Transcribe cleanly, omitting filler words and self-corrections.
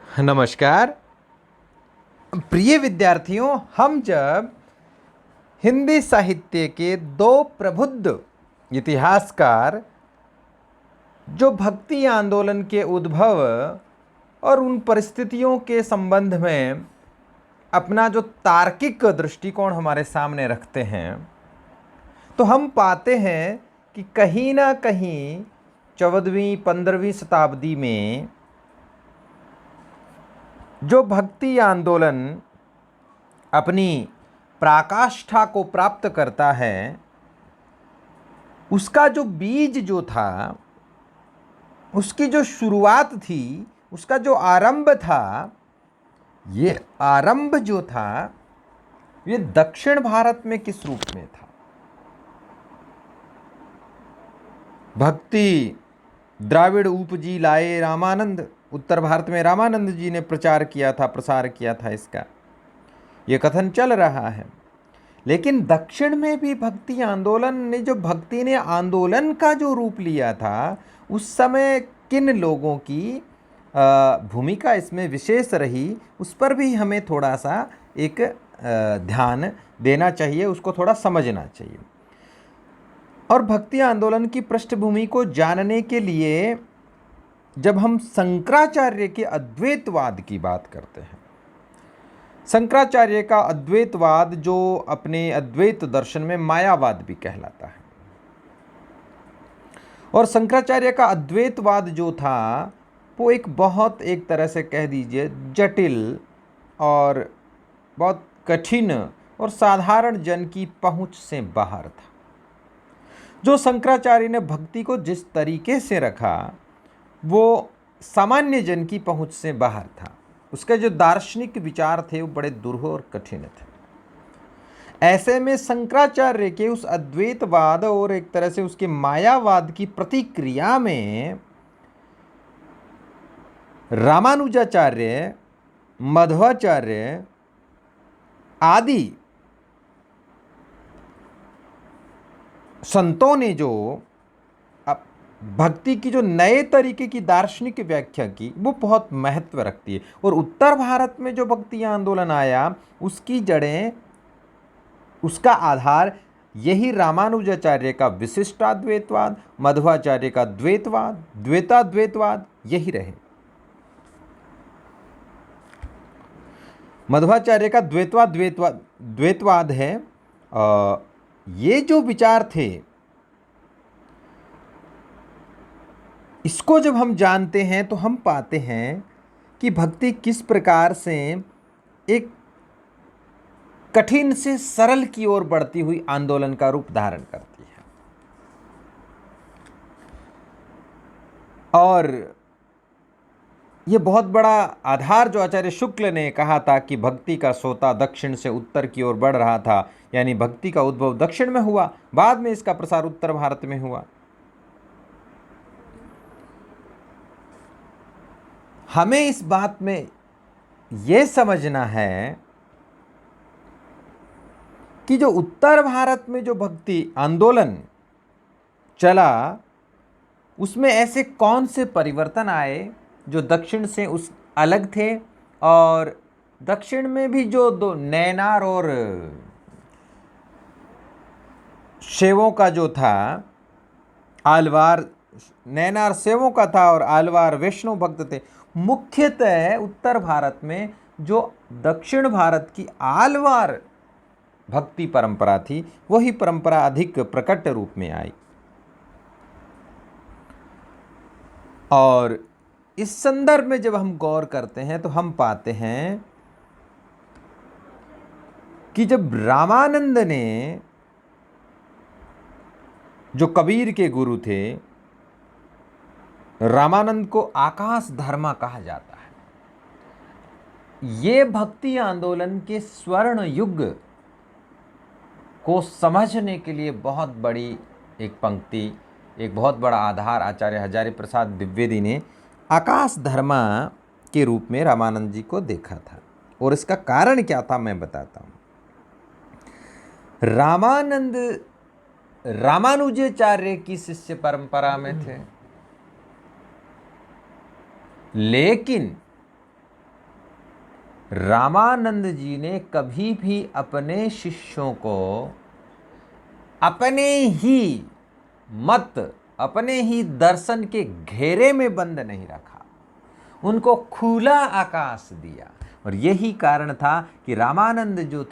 नमस्कार प्रिय विद्यार्थियों। हम जब हिंदी साहित्य के दो प्रबुद्ध इतिहासकार जो भक्ति आंदोलन के उद्भव और उन परिस्थितियों के संबंध में अपना जो तार्किक दृष्टिकोण हमारे सामने रखते हैं, तो हम पाते हैं कि कहीं ना कहीं 14वीं 15वीं शताब्दी में जो भक्ति आंदोलन अपनी पराकाष्ठा को प्राप्त करता है, उसका जो बीज जो था, उसकी जो शुरुआत थी, उसका जो आरंभ था, ये आरंभ जो था ये दक्षिण भारत में किस रूप में था। भक्ति द्राविड़ उपजी लाए रामानंद, उत्तर भारत में रामानंद जी ने प्रचार किया था, प्रसार किया था, इसका ये कथन चल रहा है। लेकिन दक्षिण में भी भक्ति आंदोलन ने, जो भक्ति ने आंदोलन का जो रूप लिया था, उस समय किन लोगों की भूमिका इसमें विशेष रही, उस पर भी हमें थोड़ा सा एक ध्यान देना चाहिए, उसको थोड़ा समझना चाहिए। और भक्ति आंदोलन की पृष्ठभूमि को जानने के लिए जब हम शंकराचार्य के अद्वैतवाद की बात करते हैं, शंकराचार्य का अद्वैतवाद जो अपने अद्वैत दर्शन में मायावाद भी कहलाता है, और शंकराचार्य का अद्वैतवाद जो था वो एक तरह से कह दीजिए जटिल और बहुत कठिन और साधारण जन की पहुंच से बाहर था। जो शंकराचार्य ने भक्ति को जिस तरीके से रखा वो सामान्य जन की पहुंच से बाहर था। उसके जो दार्शनिक विचार थे वो बड़े दुरूह और कठिन थे। ऐसे में शंकराचार्य के उस अद्वैतवाद और एक तरह से उसके मायावाद की प्रतिक्रिया में रामानुजाचार्य, मध्वाचार्य आदि संतों ने जो भक्ति की जो नए तरीके की दार्शनिक व्याख्या की, वो बहुत महत्व रखती है। और उत्तर भारत में जो भक्ति आंदोलन आया, उसकी जड़ें, उसका आधार यही रामानुजाचार्य का विशिष्टाद्वैतवाद, मध्वाचार्य का द्वैतवाद, द्वैताद्वैतवाद यही रहे। मध्वाचार्य का द्वैतवाद है। ये जो विचार थे, इसको जब हम जानते हैं तो हम पाते हैं कि भक्ति किस प्रकार से एक कठिन से सरल की ओर बढ़ती हुई आंदोलन का रूप धारण करती है। और ये बहुत बड़ा आधार जो आचार्य शुक्ल ने कहा था कि भक्ति का सोता दक्षिण से उत्तर की ओर बढ़ रहा था, यानी भक्ति का उद्भव दक्षिण में हुआ, बाद में इसका प्रसार उत्तर भारत में हुआ। हमें इस बात में यह समझना है कि जो उत्तर भारत में जो भक्ति आंदोलन चला, उसमें ऐसे कौन से परिवर्तन आए जो दक्षिण से उस अलग थे, और दक्षिण में भी जो दो नैनार और शैवों का जो था, आलवार नैनार शैवों का था और आलवार वैष्णव भक्त थे। मुख्यतः उत्तर भारत में जो दक्षिण भारत की आलवार भक्ति परंपरा थी, वही परंपरा अधिक प्रकट रूप में आई। और इस संदर्भ में जब हम गौर करते हैं तो हम पाते हैं कि जब रामानंद ने, जो कबीर के गुरु थे, रामानंद को आकाश धर्मा कहा जाता है। ये भक्ति आंदोलन के स्वर्ण युग को समझने के लिए बहुत बड़ी एक पंक्ति, एक बहुत बड़ा आधार आचार्य हजारी प्रसाद द्विवेदी ने आकाश धर्मा के रूप में रामानंद जी को देखा था। और इसका कारण क्या था मैं बताता हूँ। रामानंद रामानुजाचार्य की शिष्य परंपरा में थे, लेकिन रामानंद जी ने कभी भी अपने शिष्यों को अपने ही मत, अपने ही दर्शन के घेरे में बंद नहीं रखा, उनको खुला आकाश दिया। और यही कारण था कि रामानंद जो